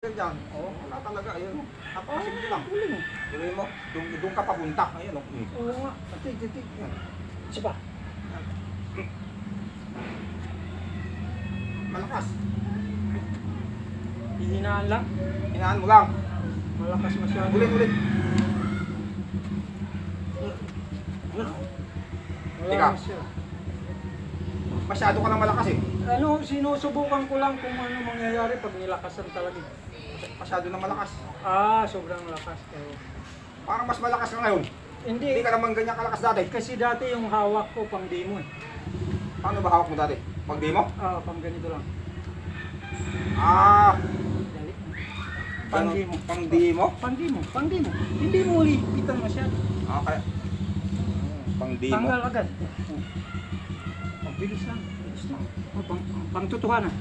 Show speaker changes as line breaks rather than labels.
Diyan, oh, wala talaga, ayun. Napakasimple lang.
Huli mo.
Tuloy mo, doon ka papunta. Ayun, oh.
Oo nga. Titig. Isa pa.
Malakas.
Hihinaan lang.
Hinaan mo lang.
Malakas masyado.
Ulit. Teka.
Malakas siya.
Masyado ka lang malakas eh.
Ano, sinusubukan ko lang kung ano mangyayari pag nilakasan talaga.
Masyado na malakas.
Sobrang lakas.
Parang mas malakas ka ngayon.
Hindi.
Hindi ka naman ganyan kalakas dati.
Kasi dati yung hawak ko pang demo eh.
Paano ba hawak mo dati? Pag di mo?
Pang ganito lang. Dali. Pang
Ganun,
demo.
Pang di mo?
Pang demo. Hindi mo ulipitan masyado.
Okay. Pang di mo?
Tanggal agad. Ang bilis lang. Bilis lang. Pang tutuhanan.